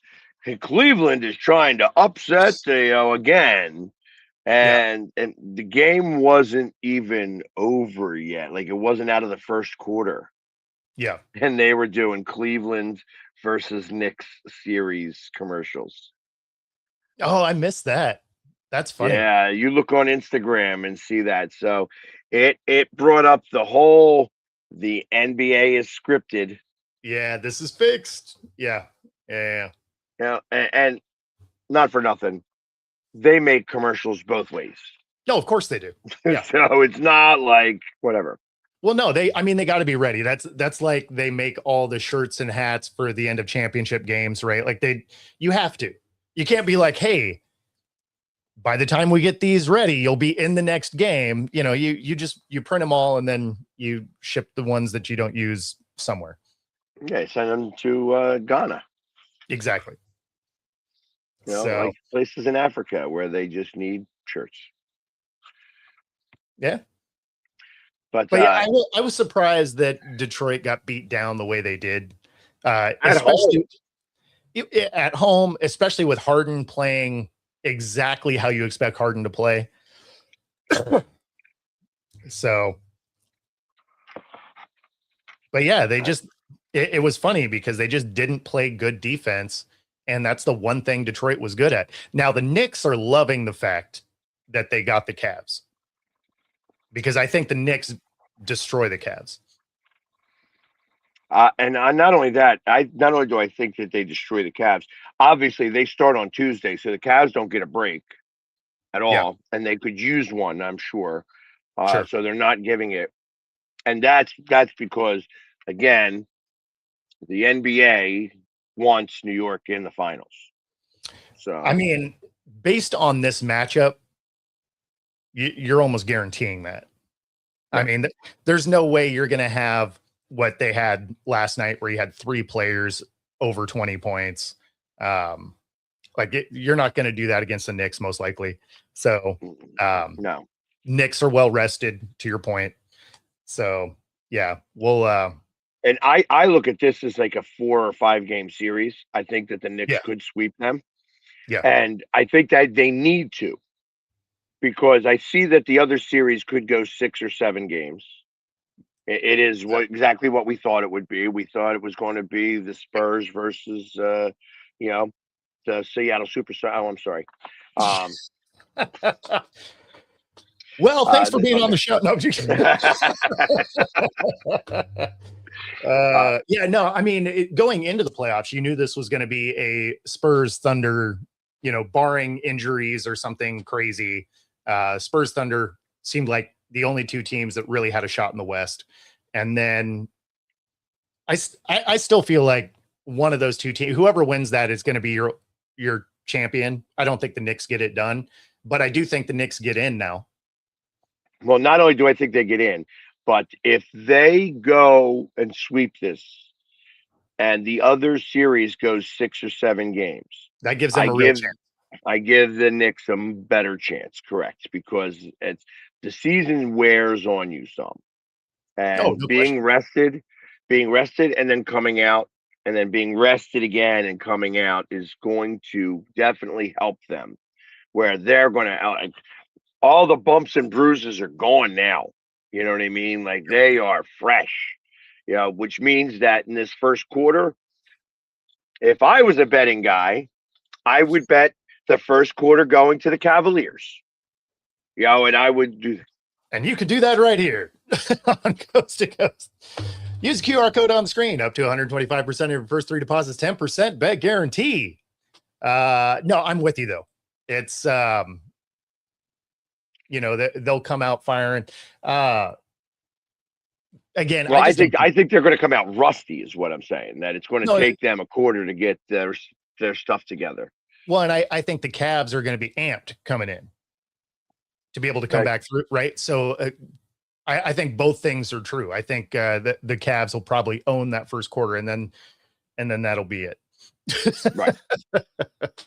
Cleveland is trying to upset again, and the game wasn't even over yet. Like it wasn't out of the first quarter. Yeah. And they were doing Cleveland versus Knicks series commercials. Oh, I missed that. That's funny. Yeah, you look on Instagram and see that. So it brought up the NBA is scripted. Yeah, this is fixed. Yeah. And not for nothing, they make commercials both ways. No, of course they do. Yeah. So it's not like whatever. Well, no, they got to be ready. That's like they make all the shirts and hats for the end of championship games, right? Like you have to. You can't be like, hey, by the time we get these ready, you'll be in the next game. You print them all and then you ship the ones that you don't use somewhere. Yeah, send them to Ghana. Exactly. Like places in Africa where they just need shirts. Yeah. But yeah, I was surprised that Detroit got beat down the way they did, especially at home, especially with Harden playing exactly how you expect Harden to play. So, but yeah, it was funny because they just didn't play good defense. And that's the one thing Detroit was good at. Now the Knicks are loving the fact that they got the Cavs, because I think the Knicks destroy the Cavs. And not only that, not only do I think that they destroy the Cavs, obviously they start on Tuesday, so the Cavs don't get a break at all, and they could use one, I'm sure. Sure. So they're not giving it, and that's because again, the NBA wants New York in the finals. So I mean, based on this matchup, you're almost guaranteeing that. Yeah. I mean, there's no way you're going to have what they had last night, where you had 3 players over 20 points. You're not going to do that against the Knicks, most likely. So, no, Knicks are well rested, to your point. So, yeah, we'll. And I look at this as like a 4 or 5 game series. I think that the Knicks could sweep them. Yeah, and I think that they need to, because I see that the other series could go 6 or 7 games. It is exactly what we thought it would be. We thought it was going to be the Spurs versus, the Seattle Superstar. Oh, I'm sorry. Well, thanks for being on the show. No, Yeah, no, I mean, going into the playoffs, you knew this was going to be a Spurs Thunder, barring injuries or something crazy. Spurs Thunder seemed like the only two teams that really had a shot in the West. And then I still feel like one of those two teams, whoever wins that is going to be your champion. I don't think the Knicks get it done, but I do think the Knicks get in now. Well, not only do I think they get in, but if they go and sweep this and the other series goes 6 or 7 games, That gives them a real chance. I give the Knicks a better chance, correct? Because it's the season wears on you some. And No being question. rested and then coming out and then being rested again and coming out is going to definitely help them where they're going to all the bumps and bruises are gone now. You know what I mean? Like they are fresh, which means that in this first quarter, if I was a betting guy, I would bet the first quarter going to the Cavaliers. And I would do. And you could do that right here on Coast to Coast. Use QR code on the screen. Up to 125% of your first 3 deposits, 10% bet guarantee. No, I'm with you though. It's they'll come out firing. Again, well, I think they're going to come out rusty, is what I'm saying. That it's going to take them a quarter to get their stuff together. Well, and I think the Cavs are going to be amped coming in to be able to come back through, right? So I think both things are true. I think the Cavs will probably own that first quarter, and then that'll be it. Right.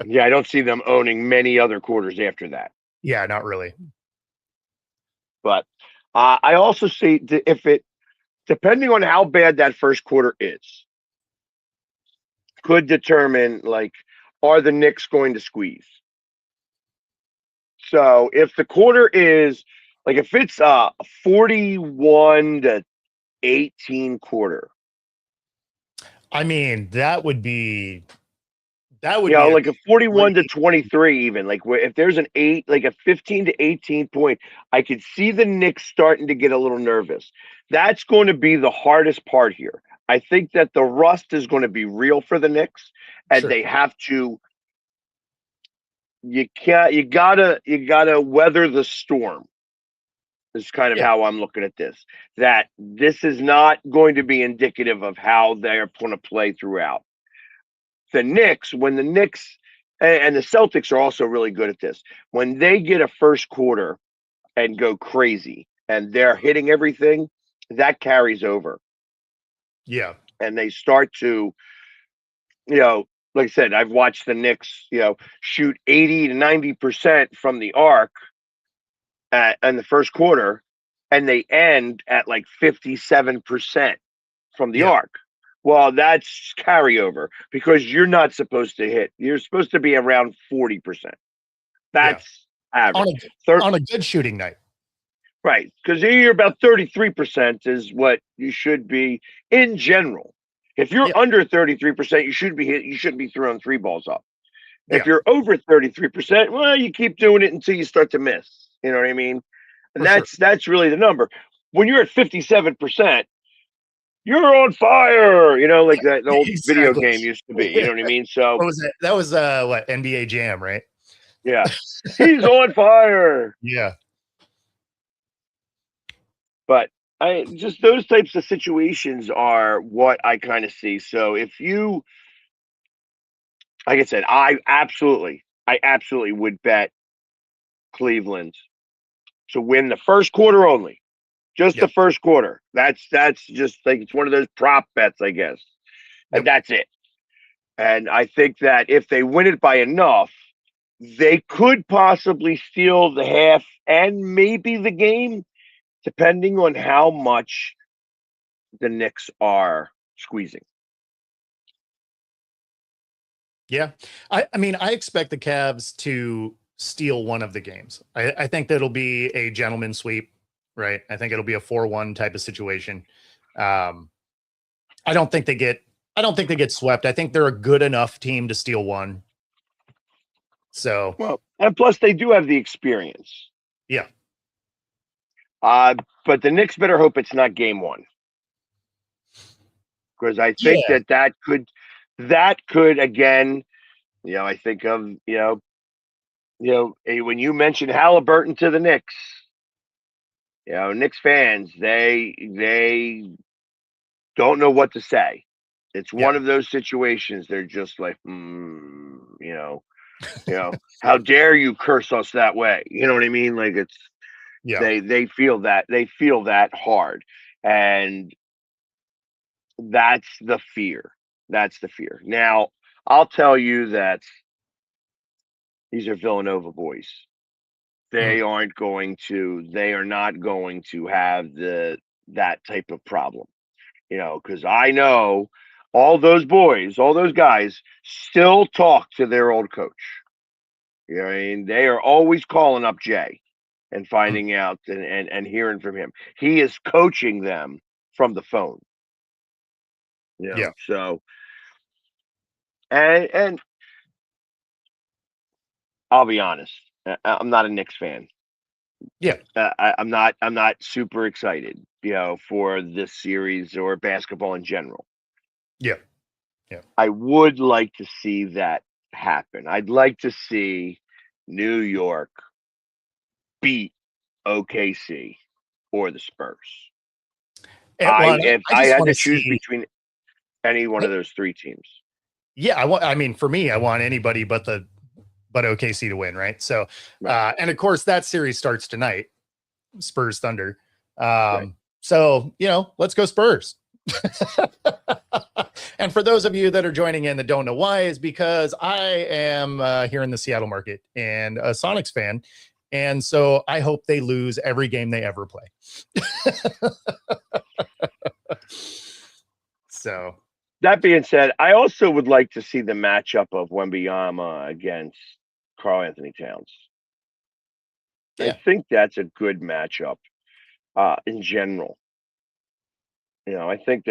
Yeah, I don't see them owning many other quarters after that. Yeah, not really. But I also see depending on how bad that first quarter is, could determine are the Knicks going to squeeze? So if the quarter is if it's a 41-18 quarter, I mean that would be a 41-23 even. If there's an 15 to 18 point, I could see the Knicks starting to get a little nervous. That's going to be the hardest part here. I think that the rust is going to be real for the Knicks, and they have to. You gotta weather the storm. Is kind of how I'm looking at this. That this is not going to be indicative of how they're going to play throughout. The Knicks, when the Knicks and the Celtics are also really good at this, when they get a first quarter and go crazy and they're hitting everything, that carries over. Yeah. And they start to, like I said, I've watched the Knicks, shoot 80 to 90% from the arc in the first quarter, and they end at 57% from the arc. Well, that's carryover because you're not supposed to hit. You're supposed to be around 40%. That's average. On a good shooting night. Right. Because you're about 33% is what you should be in general. If you're under 33%, you shouldn't be throwing 3 balls up. If you're over 33%, well, you keep doing it until you start to miss. You know what I mean? And that's really the number. When you're at 57%, you're on fire, like that the old video game used to be. You know what I mean? So what was that? That was what, NBA Jam, right? Yeah. He's on fire. Yeah. But just those types of situations are what I kind of see. So if you, like I said, I absolutely would bet Cleveland to win the first quarter only. Just the first quarter. That's just it's one of those prop bets, I guess. And that's it. And I think that if they win it by enough, they could possibly steal the half and maybe the game, depending on how much the Knicks are squeezing. Yeah. I mean, I expect the Cavs to steal one of the games. I think that'll be a gentleman sweep. Right. I think it'll be a 4-1 type of situation. I don't think they get swept. I think they're a good enough team to steal one. So, well, and plus they do have the experience. Yeah. But the Knicks better hope it's not game 1. because I think Yeah. that could again, I think of when you mentioned Halliburton to the Knicks, Knicks fans, they don't know what to say. It's Yeah. one of those situations. They're just like, how dare you curse us that way? You know what I mean? Like it's Yeah. they feel that hard, and that's the fear. That's the fear. Now, I'll tell you that these are Villanova boys. Mhm. They are not going to have that type of problem. Because I know all those boys, all those guys still talk to their old coach. What I mean? They are always calling up Jay and Mhm. finding out and hearing from him. He is coaching them from the phone. Yeah. So and I'll be honest, I'm not a Knicks fan. Yeah. I'm not super excited, for this series or basketball in general. Yeah. Yeah. I would like to see that happen. I'd like to see New York beat OKC or the Spurs. Well, I and if I I just had want to to choose see. between any one of those three teams. Yeah, I mean, for me, I want anybody but OKC to win, right? So, Right, and of course, that series starts tonight, Spurs Thunder. right. So let's go Spurs. And for those of you that are joining in that don't know why, is because I am here in the Seattle market and a Sonics fan, and so I hope they lose every game they ever play. So, That being said, I also would like to see the matchup of Wembanyama against Carl Anthony Towns. I yeah. think that's a good matchup in general. I think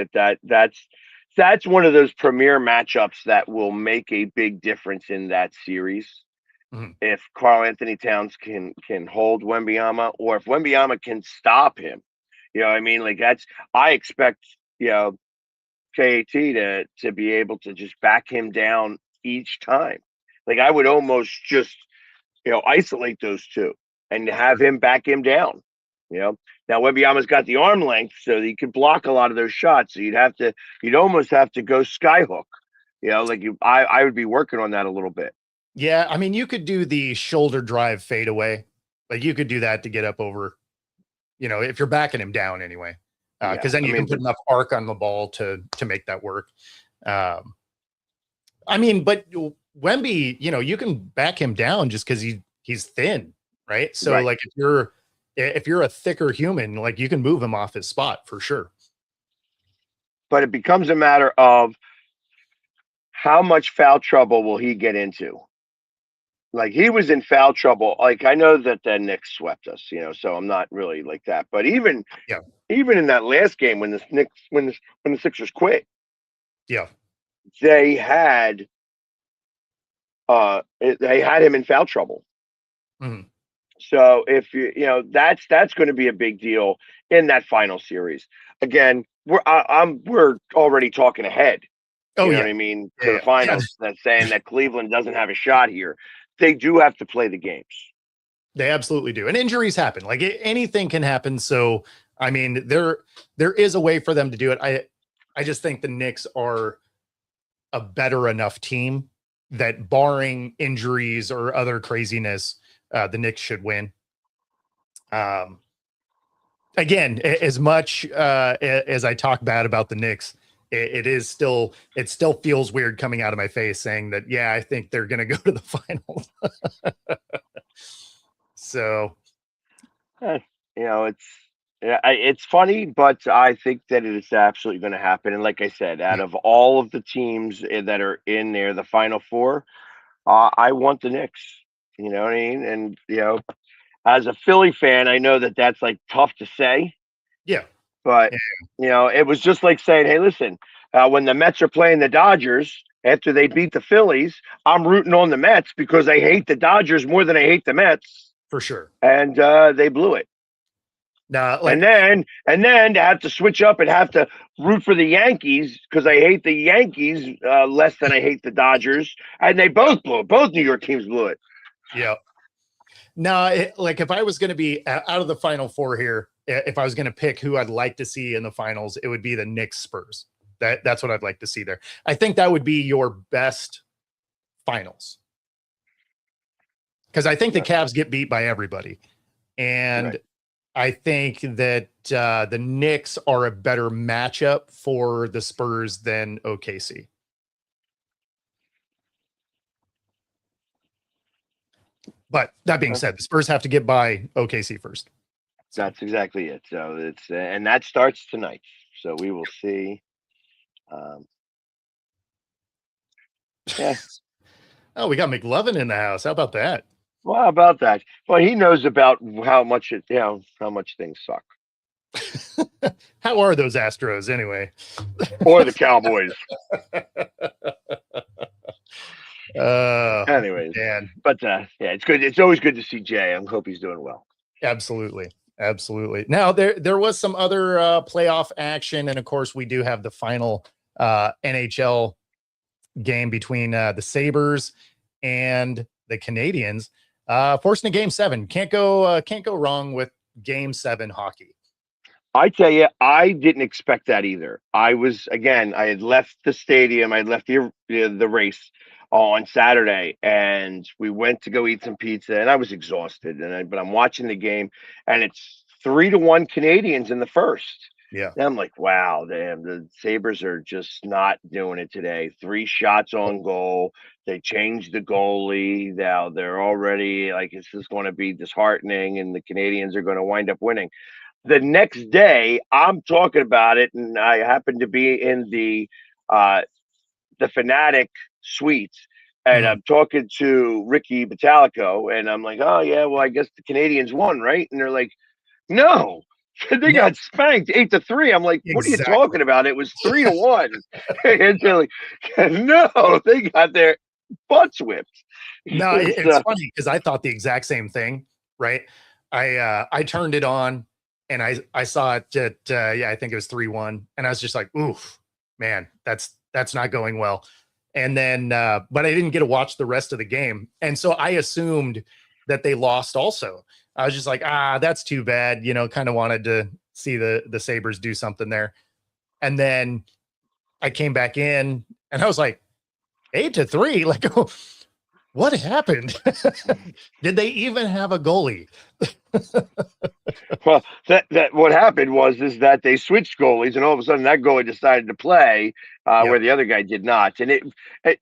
that's one of those premier matchups that will make a big difference in that series. Mhm. If Carl Anthony Towns can hold Wembanyama, or if Wembanyama can stop him. What I mean? Like I expect, KAT to be able to just back him down each time. Like I would almost just, isolate those two and have him back him down. You know, now Wembanyama's got the arm length, so he could block a lot of those shots. So you'd almost have to go skyhook. I would be working on that a little bit. Yeah, I mean, you could do the shoulder drive fadeaway. Like you could do that to get up over, if you're backing him down anyway. Yeah, Because then I you mean, can put but enough arc on the ball to make that work. Um, I mean, but Wemby, you can back him down just because he's thin, right? So right. like if you're a thicker human, like you can move him off his spot for sure. But it becomes a matter of how much foul trouble will he get into? Like he was in foul trouble. Like I know that the Knicks swept us, so I'm not really like that. But Yeah, even in that last game when the Knicks when the Sixers quit, yeah, they had they had him in foul trouble. mhm. So if that's going to be a big deal in that final series. Again, we're already talking ahead. Oh You know what yeah, I mean, to yeah, the yeah. finals. That's saying that Cleveland doesn't have a shot here. They do have to play the games. They absolutely do. And injuries happen. Like anything can happen. So, I mean, there is a way for them to do it. I just think the Knicks are a better enough team that barring injuries or other craziness, the Knicks should win. Um, Again, as much as I talk bad about the Knicks, it still feels weird coming out of my face saying that, yeah, I think they're going to go to the finals. So, Eh, it's yeah, it's funny, but I think that it is absolutely going to happen. And like I said, out yeah, of all of the teams that are in there, the Final Four, I want the Knicks. You know what I mean? And as a Philly fan, I know that that's like tough to say, yeah, but yeah, it was just like saying, "Hey, listen, when the Mets are playing the Dodgers after they beat the Phillies, I'm rooting on the Mets because I hate the Dodgers more than I hate the Mets, for sure. and they blew it." No, like And then to have to switch up and have to root for the Yankees because I hate the Yankees less than I hate the Dodgers, and they both blew it. Both New York teams blew it. yeah. No, like if I was going to be out of the Final Four here, if I was going to pick who I'd like to see in the finals, it would be the Knicks Spurs. That's what I'd like to see there. I think that would be your best finals because I think the Cavs get beat by everybody, and Right. I think that the Knicks are a better matchup for the Spurs than OKC. But that being said, the Spurs have to get by OKC first. That's exactly it. So it's and that starts tonight. So we will see. Yeah. Oh, we got McLovin in the house. How about that? Well, how about that? Well, he knows about how much how much things suck. How are those Astros anyway? Or the Cowboys. Uh, Anyways, man, but yeah, it's good. It's always good to see Jay. I hope he's doing well. absolutely. Absolutely. Now there was some other playoff action, and of course we do have the final NHL game between the Sabres and the Canadians, forcing a game 7. Can't go wrong with game 7 hockey. I tell you, I didn't expect that either. I had left the stadium. I had left the race on Saturday, and we went to go eat some pizza, and I was exhausted. But I'm watching the game, and it's 3-1 Canadians in the first. Yeah. And I'm like, wow, damn, the Sabres are just not doing it today. 3 shots on goal. They changed the goalie. Now they're already like, it's just going to be disheartening, and the Canadians are going to wind up winning. The next day, I'm talking about it, and I happen to be in the Fanatic suites, and I'm talking to Ricky Batalico, and I'm like, oh yeah, well I guess the Canadians won, right? And they're like, no, they got spanked 8-3. I'm like, what are you talking about? It was 3-1. And they're like, no, they got their butts whipped. No, it's funny because I thought the exact same thing, right? I turned it on and I saw it at I think it was 3-1, and I was just like, oof, man, that's not going well. And then but I didn't get to watch the rest of the game, and so I assumed that they lost also. I was just like, that's too bad, kind of wanted to see the Sabres do something there. And then I came back in and I was like, 8-3, like, what happened? Did they even have a goalie? Well, that what happened is that they switched goalies, and all of a sudden that goalie decided to play where the other guy did not. And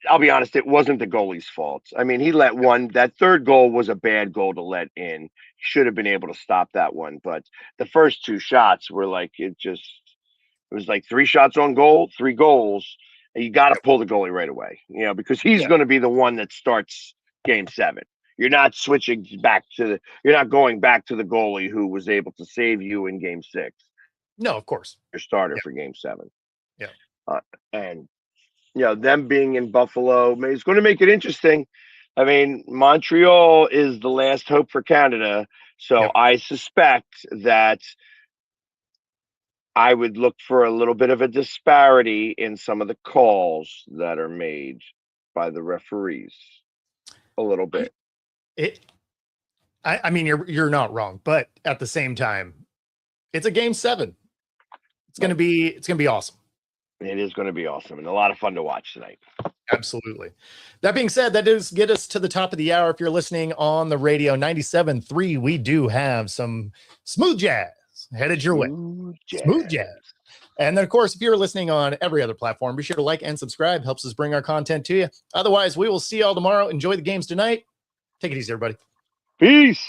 I'll be honest, it wasn't the goalie's fault. I mean, he let that third goal was a bad goal to let in. Should have been able to stop that one, but the first 2 shots were like it was like 3 shots on goal, 3 goals. And you got to pull the goalie right away, because he's going to be the one that starts game 7. You're not switching back you're not going back to the goalie who was able to save you in game 6. No, of course. Your starter for game 7. Yeah. And, them being in Buffalo is going to make it interesting. I mean, Montreal is the last hope for Canada. So I suspect that I would look for a little bit of a disparity in some of the calls that are made by the referees. A little bit. I mean, you're not wrong, but at the same time, it's a game 7. It's gonna be awesome. It is going to be awesome and a lot of fun to watch tonight. Absolutely. That being said, that does get us to the top of the hour. If you're listening on the radio 97.3, we do have some smooth jazz headed your way. Smooth jazz. And then, of course, if you're listening on every other platform, be sure to like and subscribe. Helps us bring our content to you. Otherwise, we will see y'all tomorrow. Enjoy the games tonight. Take it easy, everybody. Peace.